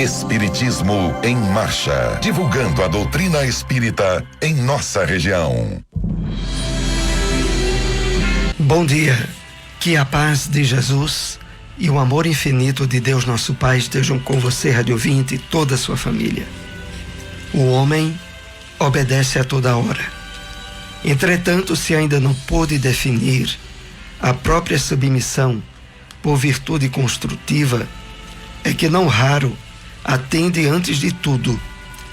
Espiritismo em Marcha, divulgando a doutrina espírita em nossa região. Bom dia, que a paz de Jesus e o amor infinito de Deus nosso Pai estejam com você, rádio ouvinte, e toda a sua família. O homem obedece a toda hora. Entretanto, se ainda não pôde definir a própria submissão por virtude construtiva, é que não raro atende antes de tudo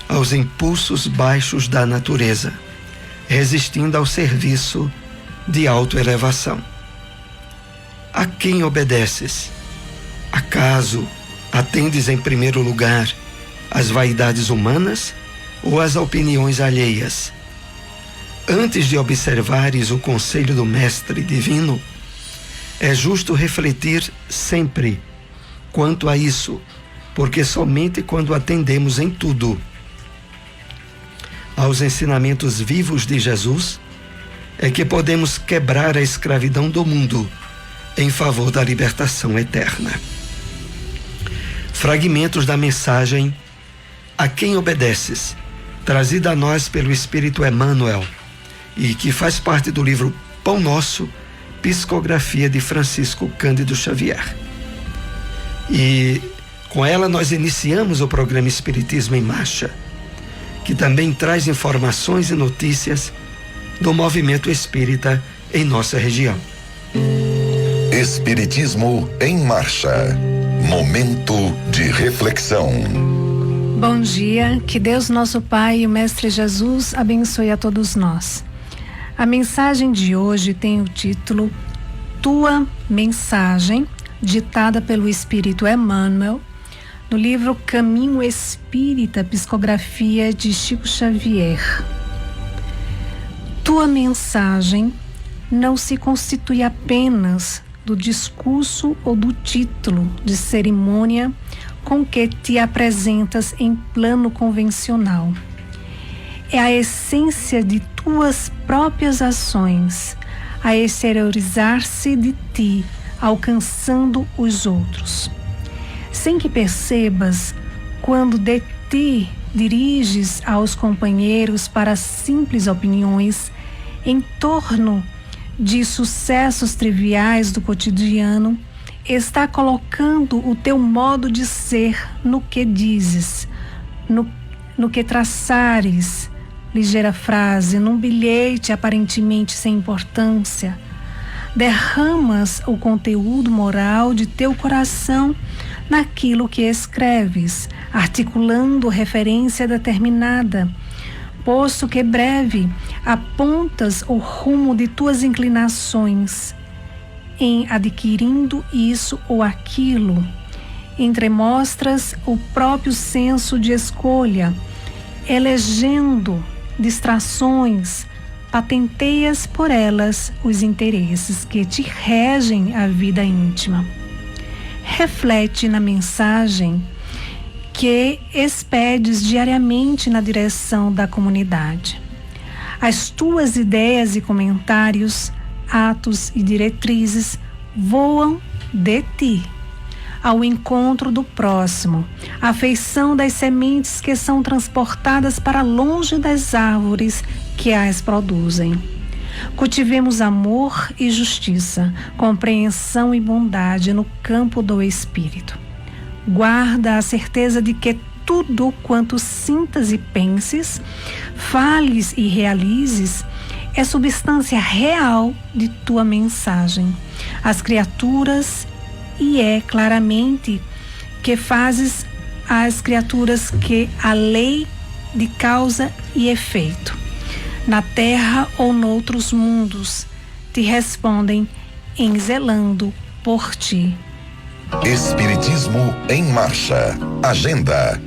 aos impulsos baixos da natureza, resistindo ao serviço de autoelevação. A quem obedeces? Acaso atendes em primeiro lugar às vaidades humanas ou às opiniões alheias? Antes de observares o conselho do Mestre Divino, é justo refletir sempre quanto a isso, porque somente quando atendemos em tudo aos ensinamentos vivos de Jesus é que podemos quebrar a escravidão do mundo em favor da libertação eterna. Fragmentos da mensagem A Quem Obedeces, trazida a nós pelo Espírito Emmanuel e que faz parte do livro Pão Nosso, psicografia de Francisco Cândido Xavier. E com ela nós iniciamos o programa Espiritismo em Marcha, que também traz informações e notícias do movimento espírita em nossa região. Espiritismo em Marcha, momento de reflexão. Bom dia, que Deus nosso Pai e o Mestre Jesus abençoe a todos nós. A mensagem de hoje tem o título Tua Mensagem, ditada pelo Espírito Emmanuel, no livro Caminho Espírita, psicografia de Chico Xavier. Tua mensagem não se constitui apenas do discurso ou do título de cerimônia com que te apresentas em plano convencional. É a essência de tuas próprias ações, a exteriorizar-se de ti, alcançando os outros. Sem que percebas, quando de ti diriges aos companheiros para simples opiniões em torno de sucessos triviais do cotidiano, está colocando o teu modo de ser no que dizes, no que traçares, ligeira frase, num bilhete aparentemente sem importância. Derramas o conteúdo moral de teu coração naquilo que escreves, articulando referência determinada, posto que breve apontas o rumo de tuas inclinações, em adquirindo isso ou aquilo, entremostras o próprio senso de escolha, elegendo distrações, patenteias por elas os interesses que te regem a vida íntima. Reflete na mensagem que expedes diariamente na direção da comunidade. As tuas ideias e comentários, atos e diretrizes voam de ti ao encontro do próximo, à feição das sementes que são transportadas para longe das árvores que as produzem. Cultivemos amor e justiça, compreensão e bondade no campo do espírito. Guarda a certeza de que tudo quanto sintas e penses, fales e realizes é substância real de tua mensagem. As criaturas, e é claramente que fazes às criaturas que a lei de causa e efeito, na terra ou noutros mundos, te respondem em zelando por ti. Espiritismo em Marcha. Agenda.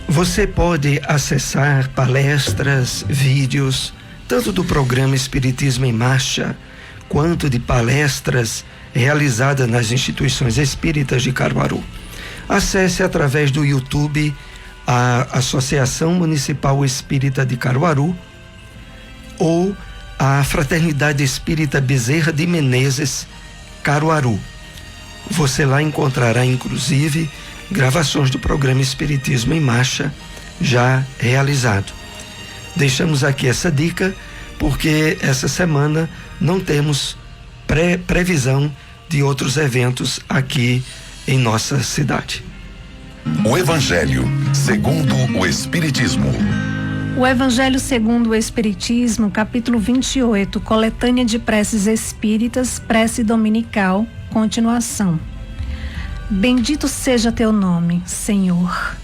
Você pode acessar palestras, vídeos, tanto do programa Espiritismo em Marcha, quanto de palestras realizadas nas instituições espíritas de Caruaru. Acesse através do YouTube a Associação Municipal Espírita de Caruaru ou a Fraternidade Espírita Bezerra de Menezes, Caruaru. Você lá encontrará, inclusive, gravações do programa Espiritismo em Marcha, já realizado. Deixamos aqui essa dica, porque essa semana não temos previsão de outros eventos aqui em nossa cidade. O Evangelho segundo o Espiritismo. O Evangelho segundo o Espiritismo, capítulo 28, coletânea de preces espíritas, prece dominical, continuação. Bendito seja teu nome, Senhor,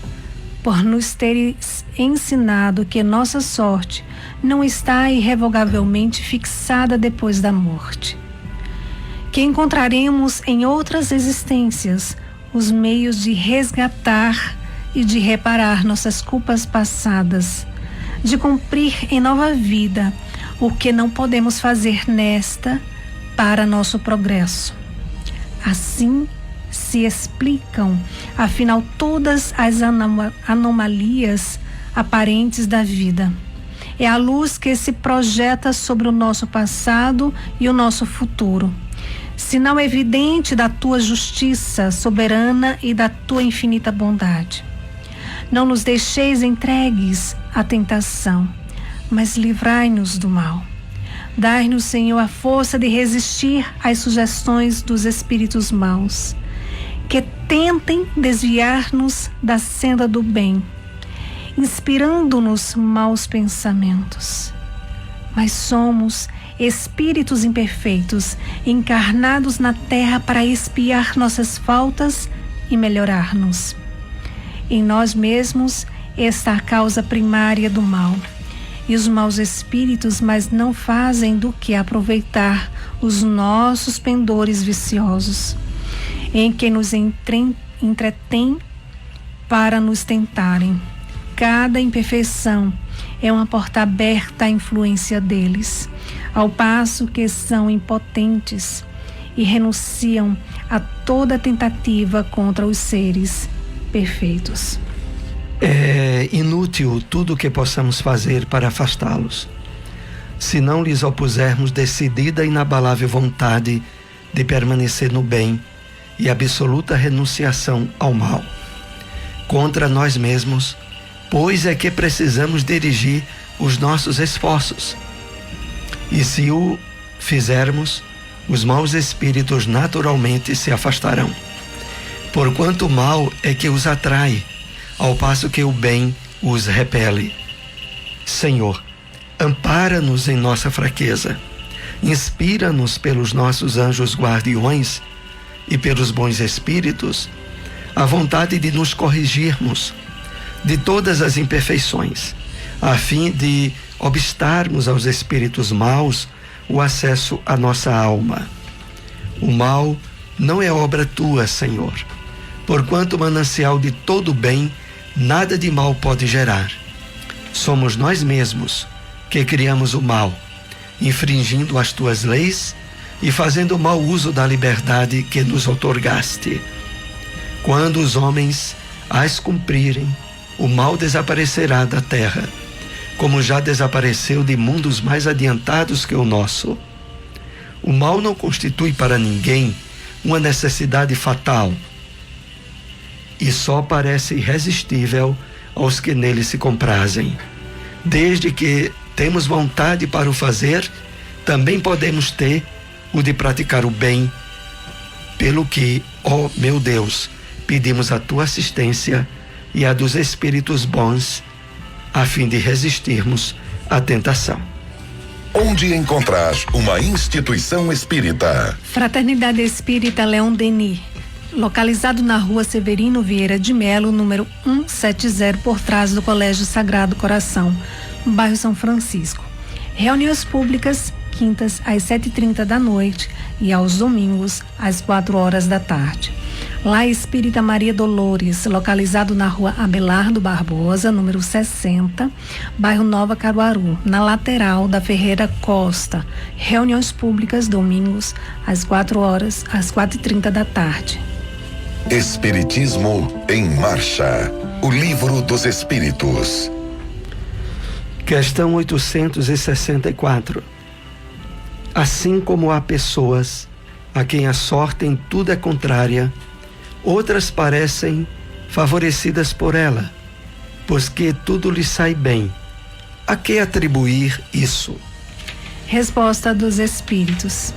por nos teres ensinado que nossa sorte não está irrevogavelmente fixada depois da morte, que encontraremos em outras existências os meios de resgatar e de reparar nossas culpas passadas, de cumprir em nova vida o que não podemos fazer nesta para nosso progresso. Assim se explicam, afinal, todas as anomalias aparentes da vida. É a luz que se projeta sobre o nosso passado e o nosso futuro, sinal evidente da tua justiça soberana e da tua infinita bondade. Não nos deixeis entregues à tentação, mas livrai-nos do mal. Dai-nos, Senhor, a força de resistir às sugestões dos espíritos maus, que tentem desviar-nos da senda do bem, inspirando-nos maus pensamentos. Mas somos espíritos imperfeitos, encarnados na terra para expiar nossas faltas e melhorar-nos. Em nós mesmos está a causa primária do mal, e os maus espíritos mais não fazem do que aproveitar os nossos pendores viciosos, em que nos entretêm para nos tentarem. Cada imperfeição é uma porta aberta à influência deles, ao passo que são impotentes e renunciam a toda tentativa contra os seres perfeitos. É inútil tudo o que possamos fazer para afastá-los, se não lhes opusermos decidida e inabalável vontade de permanecer no bem e absoluta renunciação ao mal. Contra nós mesmos, pois é que precisamos dirigir os nossos esforços. E se o fizermos, os maus espíritos naturalmente se afastarão, porquanto o mal é que os atrai, ao passo que o bem os repele. Senhor, ampara-nos em nossa fraqueza, inspira-nos pelos nossos anjos guardiões e pelos bons espíritos a vontade de nos corrigirmos de todas as imperfeições, a fim de obstarmos aos espíritos maus o acesso à nossa alma. O mal não é obra tua, Senhor, porquanto manancial de todo bem nada de mal pode gerar. Somos nós mesmos que criamos o mal, infringindo as tuas leis e fazendo mau uso da liberdade que nos outorgaste. Quando os homens as cumprirem, o mal desaparecerá da terra, como já desapareceu de mundos mais adiantados que o nosso. O mal não constitui para ninguém uma necessidade fatal, e só parece irresistível aos que nele se comprazem. Desde que temos vontade para o fazer, também podemos ter o de praticar o bem, pelo que, ó meu Deus, pedimos a tua assistência e a dos espíritos bons, a fim de resistirmos à tentação. Onde encontrar uma instituição espírita? Fraternidade Espírita Leon Denis, localizado na rua Severino Vieira de Melo, número 170, por trás do Colégio Sagrado Coração, bairro São Francisco. Reuniões públicas, quintas às 7h30 da noite e aos domingos às 4h da tarde. Lá Espírita Maria Dolores, localizado na rua Abelardo Barbosa, número 60, bairro Nova Caruaru, na lateral da Ferreira Costa. Reuniões públicas domingos às 4h, às 4h30 da tarde. Espiritismo em Marcha, o livro dos espíritos. Questão 864. Assim como há pessoas a quem a sorte em tudo é contrária, outras parecem favorecidas por ela, pois que tudo lhe sai bem. A que atribuir isso? Resposta dos Espíritos.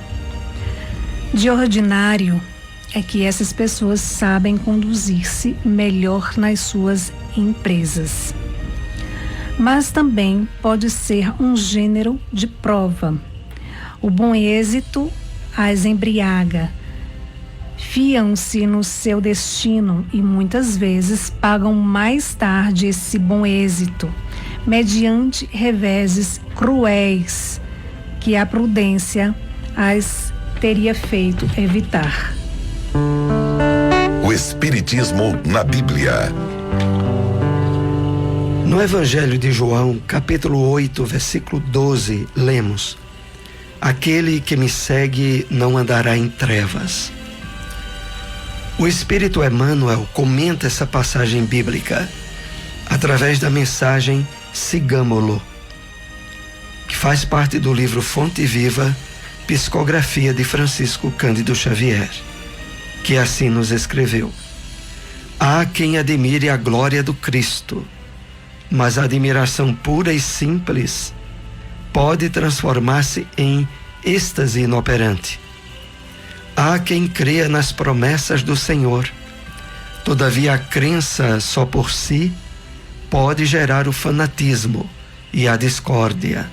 De ordinário, é que essas pessoas sabem conduzir-se melhor nas suas empresas. Mas também pode ser um gênero de prova. O bom êxito as embriaga. Fiam-se no seu destino e muitas vezes pagam mais tarde esse bom êxito, mediante reveses cruéis que a prudência as teria feito evitar. O Espiritismo na Bíblia. No Evangelho de João, capítulo 8, versículo 12, lemos: aquele que me segue não andará em trevas. O Espírito Emmanuel comenta essa passagem bíblica através da mensagem Sigamo-lo, que faz parte do livro Fonte Viva, Psicografia de Francisco Cândido Xavier, que assim nos escreveu: há quem admire a glória do Cristo, mas a admiração pura e simples pode transformar-se em êxtase inoperante. Há quem creia nas promessas do Senhor, todavia a crença só por si pode gerar o fanatismo e a discórdia.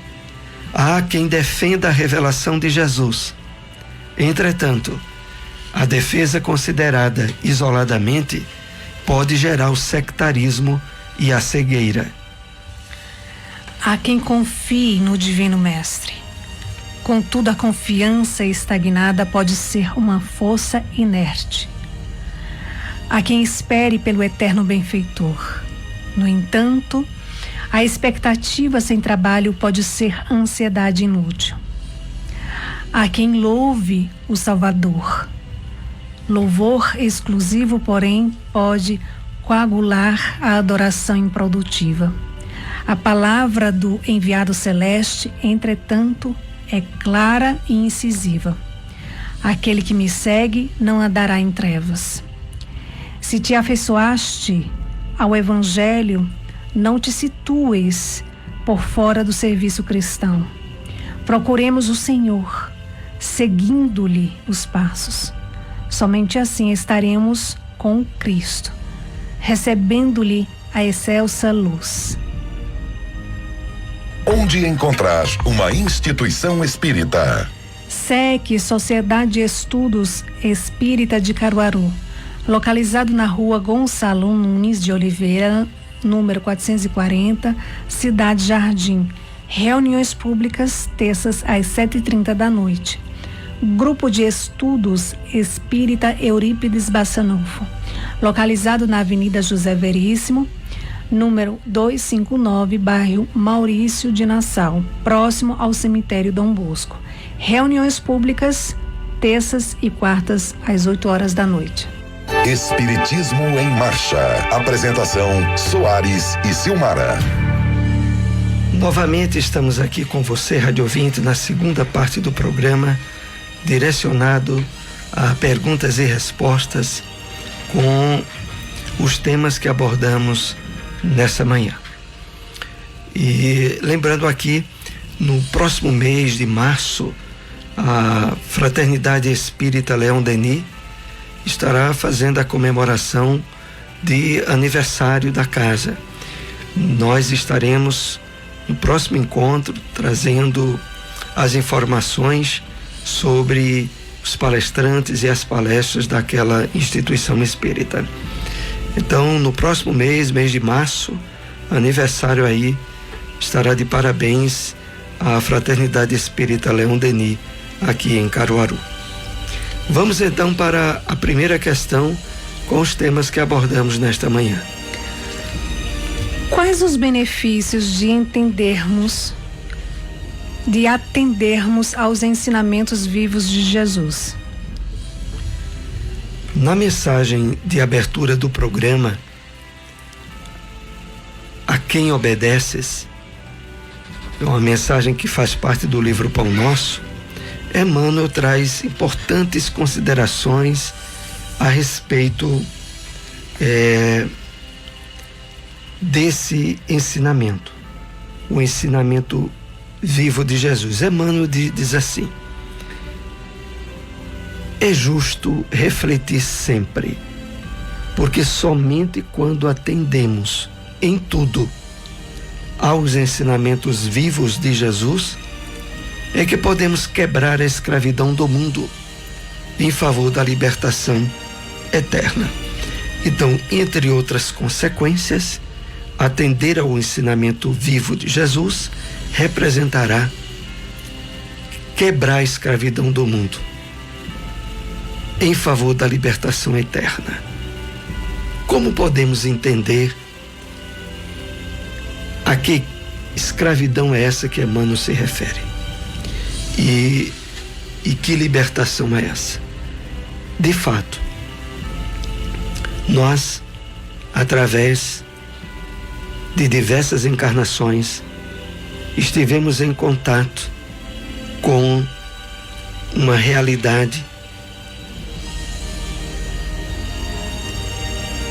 Há quem defenda a revelação de Jesus. Entretanto, a defesa considerada isoladamente pode gerar o sectarismo e a cegueira. Há quem confie no Divino Mestre. Contudo, a confiança estagnada pode ser uma força inerte. Há quem espere pelo eterno benfeitor. No entanto, a expectativa sem trabalho pode ser ansiedade inútil. Há quem louve o Salvador. Louvor exclusivo, porém, pode coagular a adoração improdutiva. A palavra do enviado celeste, entretanto, é clara e incisiva. Aquele que me segue não andará em trevas. Se te afeiçoaste ao Evangelho, não te situes por fora do serviço cristão. Procuremos o Senhor, seguindo-lhe os passos. Somente assim estaremos com Cristo, recebendo-lhe a excelsa luz. Onde encontrar uma instituição espírita? SEC, Sociedade de Estudos Espírita de Caruaru, localizado na rua Gonçalo Nunes de Oliveira, número 440, Cidade Jardim. Reuniões públicas, terças às 7h30 da noite. Grupo de Estudos Espírita Eurípides Bassanufo, localizado na Avenida José Veríssimo, número 259, bairro Maurício de Nassau, próximo ao cemitério Dom Bosco. Reuniões públicas, terças e quartas às 8h da noite. Espiritismo em Marcha. Apresentação: Soares e Silmara. Novamente estamos aqui com você, rádio ouvinte, na segunda parte do programa, direcionado a perguntas e respostas com os temas que abordamos nessa manhã. E lembrando aqui, no próximo mês de março, a Fraternidade Espírita Leão Denis estará fazendo a comemoração de aniversário da casa. Nós estaremos no próximo encontro trazendo as informações sobre os palestrantes e as palestras daquela instituição espírita. Então, no próximo mês de março, aniversário aí, estará de parabéns a Fraternidade Espírita Leão Denis, aqui em Caruaru. Vamos então para a primeira questão com os temas que abordamos nesta manhã. Quais os benefícios de atendermos aos ensinamentos vivos de Jesus? Na mensagem de abertura do programa, A Quem Obedeces, é uma mensagem que faz parte do livro Pão Nosso, Emmanuel traz importantes considerações a respeito desse ensinamento, o ensinamento vivo de Jesus. Emmanuel diz assim: é justo refletir sempre, porque somente quando atendemos em tudo aos ensinamentos vivos de Jesus é que podemos quebrar a escravidão do mundo em favor da libertação eterna. Então, entre outras consequências, atender ao ensinamento vivo de Jesus representará quebrar a escravidão do mundo em favor da libertação eterna. Como podemos entender a que escravidão é essa que Emmanuel se refere? E que libertação é essa? De fato, nós, através de diversas encarnações, estivemos em contato com uma realidade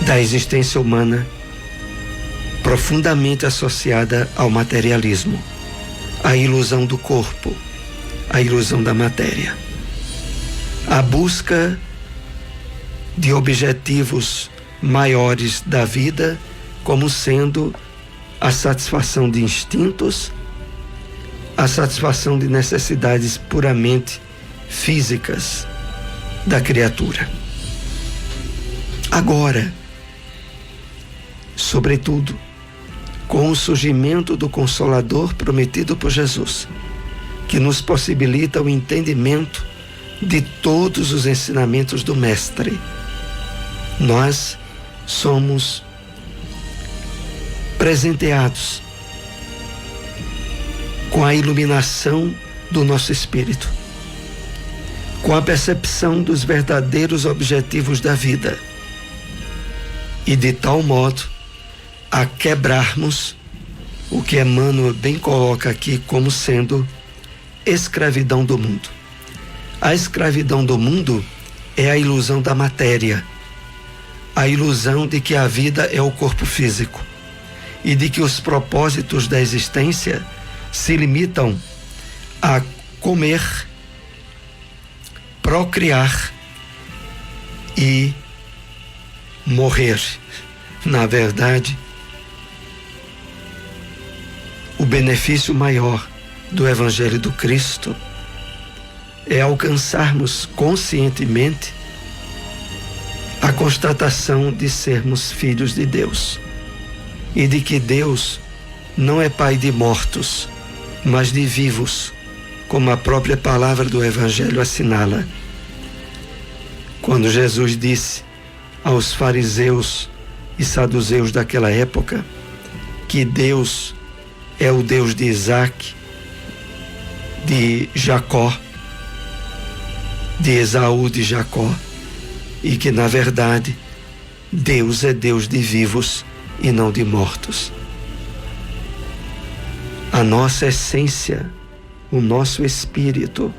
da existência humana profundamente associada ao materialismo, à ilusão do corpo, à ilusão da matéria. A busca de objetivos maiores da vida como sendo a satisfação de instintos, a satisfação de necessidades puramente físicas da criatura. Agora, sobretudo, com o surgimento do Consolador prometido por Jesus, que nos possibilita o entendimento de todos os ensinamentos do Mestre, nós somos presenteados com a iluminação do nosso espírito, com a percepção dos verdadeiros objetivos da vida, e de tal modo a quebrarmos o que Emmanuel bem coloca aqui como sendo escravidão do mundo. A escravidão do mundo é a ilusão da matéria, a ilusão de que a vida é o corpo físico e de que os propósitos da existência se limitam a comer, procriar e morrer. Na verdade, o benefício maior do Evangelho do Cristo é alcançarmos conscientemente a constatação de sermos filhos de Deus e de que Deus não é Pai de mortos, mas de vivos, como a própria palavra do Evangelho assinala. Quando Jesus disse aos fariseus e saduceus daquela época que Deus é o Deus de Isaac, de Jacó, de Esaú, de Jacó, e que na verdade Deus é Deus de vivos e não de mortos. A nossa essência, o nosso espírito,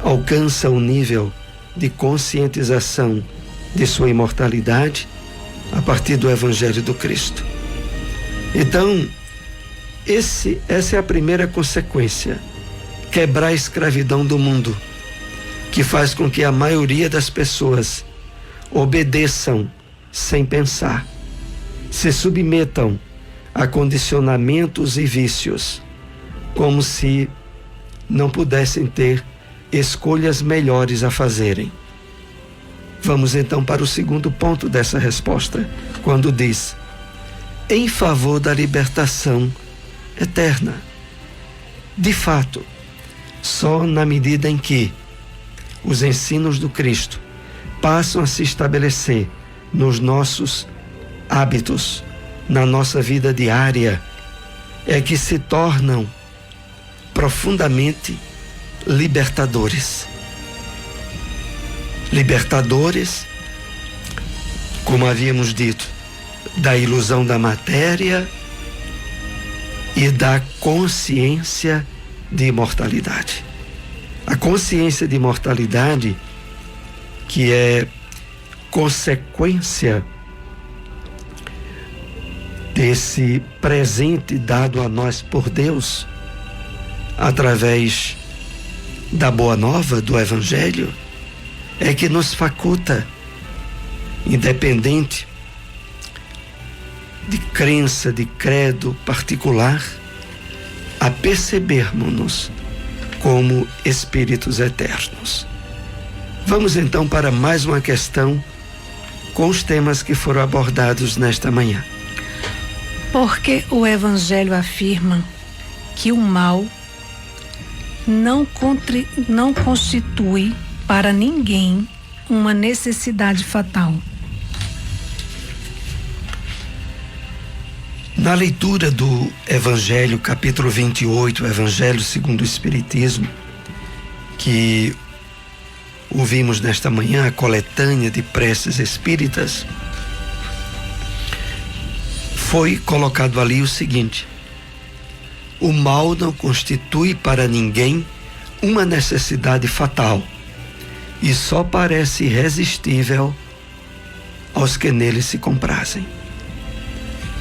alcança o nível de conscientização de sua imortalidade a partir do Evangelho do Cristo. Então, essa é a primeira consequência: quebrar a escravidão do mundo, que faz com que a maioria das pessoas obedeçam sem pensar, se submetam a condicionamentos e vícios, como se não pudessem ter escolhas melhores a fazerem. Vamos então para o segundo ponto dessa resposta, quando diz: em favor da libertação eterna. De fato, só na medida em que os ensinos do Cristo passam a se estabelecer nos nossos hábitos, na nossa vida diária, é que se tornam profundamente libertadores. Libertadores, como havíamos dito, da ilusão da matéria e da consciência de imortalidade. A consciência de imortalidade, que é consequência desse presente dado a nós por Deus, através da boa nova do Evangelho, é que nos faculta, independente de crença, de credo particular, a percebermos-nos como espíritos eternos. Vamos então para mais uma questão com os temas que foram abordados nesta manhã. Porque o Evangelho afirma que o mal não constitui para ninguém uma necessidade fatal. Na leitura do Evangelho, capítulo 28, Evangelho segundo o Espiritismo, que ouvimos nesta manhã, a coletânea de preces espíritas, foi colocado ali o seguinte: o mal não constitui para ninguém uma necessidade fatal e só parece irresistível aos que nele se comprazem.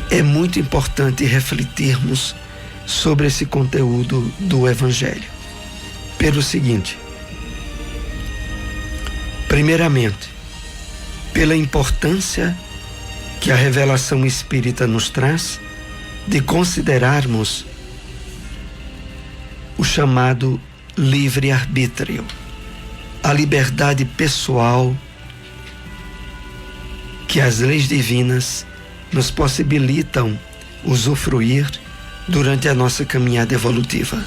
É muito importante refletirmos sobre esse conteúdo do Evangelho. Pelo seguinte: primeiramente, pela importância que a revelação espírita nos traz de considerarmos o chamado livre-arbítrio, a liberdade pessoal que as leis divinas nos possibilitam usufruir durante a nossa caminhada evolutiva.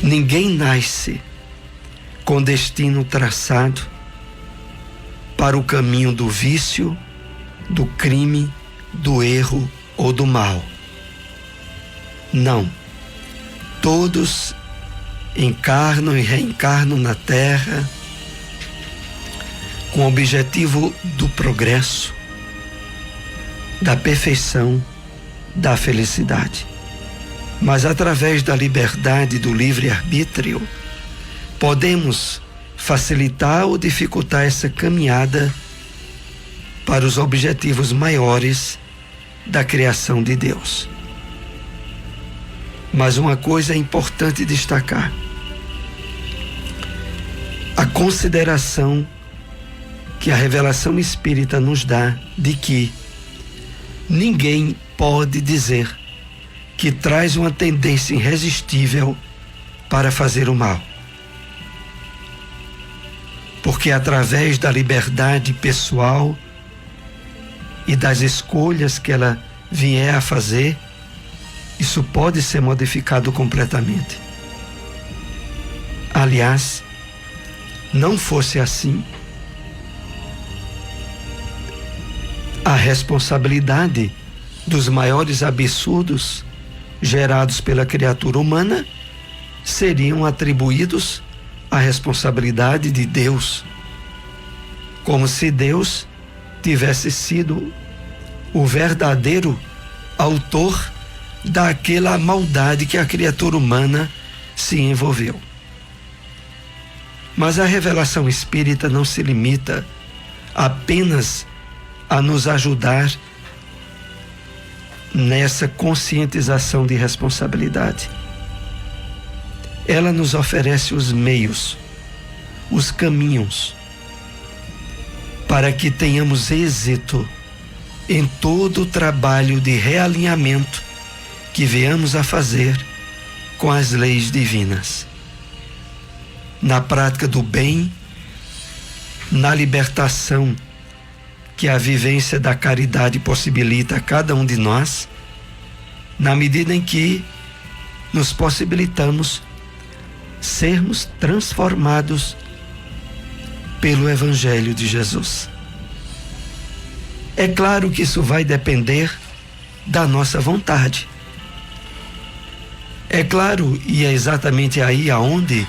Ninguém nasce com destino traçado para o caminho do vício, do crime, do erro ou do mal. Não. Todos encarnam e reencarnam na Terra com o objetivo do progresso, da perfeição, da felicidade. Mas através da liberdade do livre-arbítrio, podemos facilitar ou dificultar essa caminhada para os objetivos maiores da criação de Deus. Mas uma coisa é importante destacar: a consideração que a revelação espírita nos dá de que ninguém pode dizer que traz uma tendência irresistível para fazer o mal. Porque através da liberdade pessoal e das escolhas que ela vier a fazer, isso pode ser modificado completamente. Aliás, não fosse assim, a responsabilidade dos maiores absurdos gerados pela criatura humana seriam atribuídos à responsabilidade de Deus, como se Deus tivesse sido o verdadeiro autor daquela maldade que a criatura humana se envolveu. Mas a revelação espírita não se limita apenas a nos ajudar nessa conscientização de responsabilidade. Ela nos oferece os meios, os caminhos, para que tenhamos êxito em todo o trabalho de realinhamento que venhamos a fazer com as leis divinas. Na prática do bem, na libertação que a vivência da caridade possibilita a cada um de nós, na medida em que nos possibilitamos sermos transformados pelo Evangelho de Jesus. É claro que isso vai depender da nossa vontade. É claro, e é exatamente aí aonde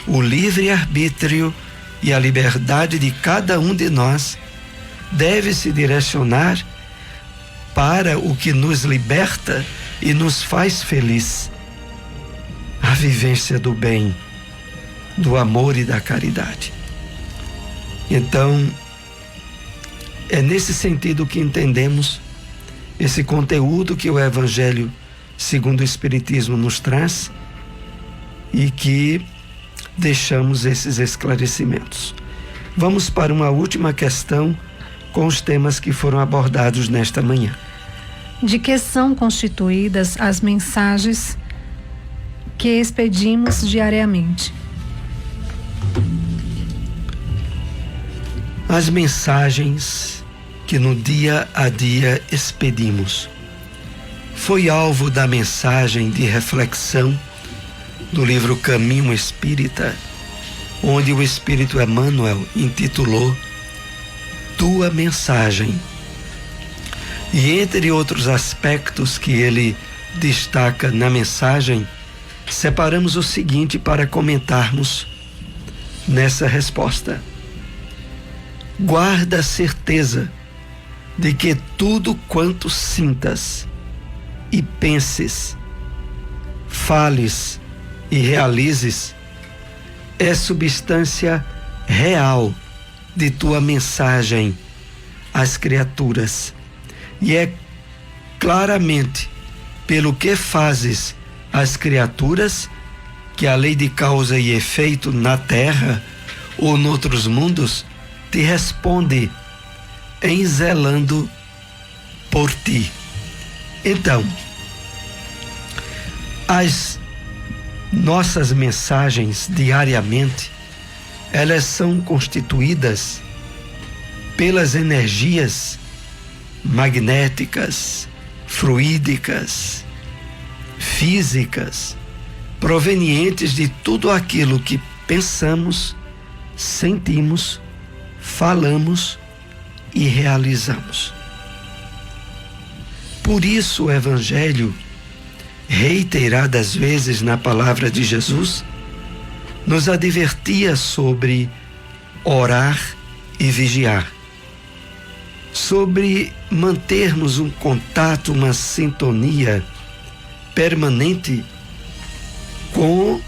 o livre-arbítrio e a liberdade de cada um de nós deve se direcionar para o que nos liberta e nos faz feliz. vivência do bem, do amor e da caridade. Então, é nesse sentido que entendemos esse conteúdo que o Evangelho segundo o Espiritismo nos traz e que deixamos esses esclarecimentos. Vamos para uma última questão com os temas que foram abordados nesta manhã. De que são constituídas as mensagens que expedimos diariamente? As mensagens que no dia a dia expedimos. Foi alvo da mensagem de reflexão do livro Caminho Espírita, onde o Espírito Emmanuel intitulou Tua Mensagem. E entre outros aspectos que ele destaca na mensagem, separamos o seguinte para comentarmos nessa resposta. Guarda a certeza de que tudo quanto sintas e penses, fales e realizes é substância real de tua mensagem às criaturas, e é claramente pelo que fazes às criaturas que a lei de causa e efeito na terra ou noutros mundos te responde em zelando por ti. Então, as nossas mensagens diariamente, elas são constituídas pelas energias magnéticas, fluídicas, físicas, provenientes de tudo aquilo que pensamos, sentimos, falamos e realizamos. Por isso o Evangelho, reiteradas vezes na palavra de Jesus, nos advertia sobre orar e vigiar, sobre mantermos um contato, uma sintonia permanente com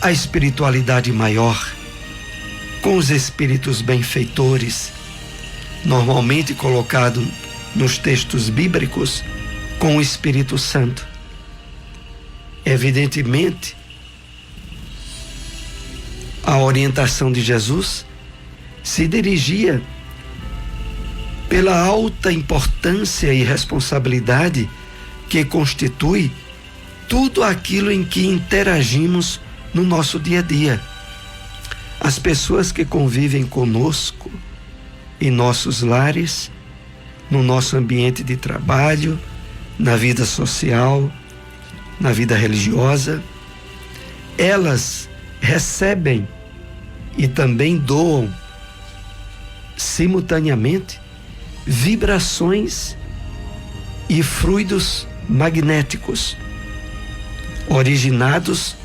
a espiritualidade maior, com os espíritos benfeitores, normalmente colocado nos textos bíblicos, com o Espírito Santo. Evidentemente, a orientação de Jesus se dirigia pela alta importância e responsabilidade que constitui tudo aquilo em que interagimos no nosso dia a dia. As pessoas que convivem conosco em nossos lares, no nosso ambiente de trabalho, na vida social, na vida religiosa, elas recebem e também doam simultaneamente vibrações e fluidos magnéticos originados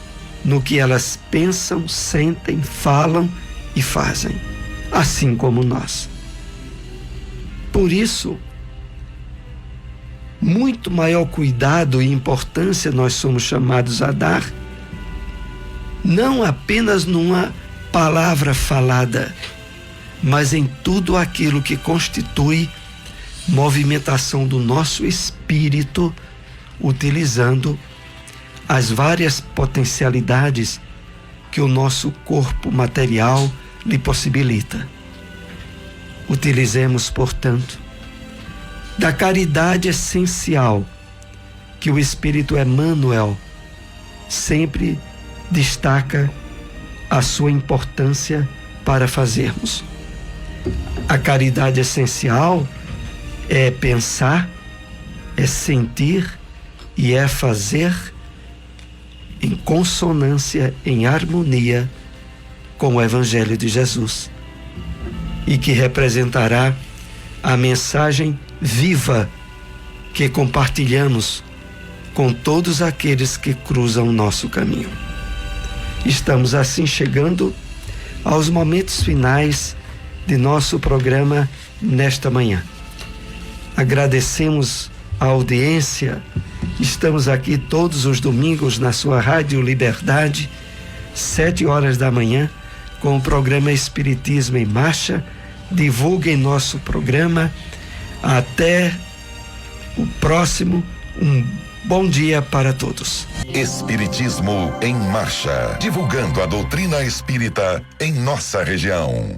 no que elas pensam, sentem, falam e fazem, assim como nós. Por isso, muito maior cuidado e importância nós somos chamados a dar, não apenas numa palavra falada, mas em tudo aquilo que constitui movimentação do nosso espírito, utilizando as várias potencialidades que o nosso corpo material lhe possibilita. Utilizemos, portanto, da caridade essencial que o Espírito Emmanuel sempre destaca a sua importância para fazermos. A caridade essencial é pensar, é sentir e é fazer em consonância, em harmonia com o Evangelho de Jesus, e que representará a mensagem viva que compartilhamos com todos aqueles que cruzam o nosso caminho. Estamos assim chegando aos momentos finais de nosso programa nesta manhã. Agradecemos a audiência Estamos aqui todos os domingos na sua Rádio Liberdade, 7 horas da manhã, com o programa Espiritismo em Marcha. Divulguem nosso programa. Até o próximo. Um bom dia para todos. Espiritismo em Marcha, divulgando a doutrina espírita em nossa região.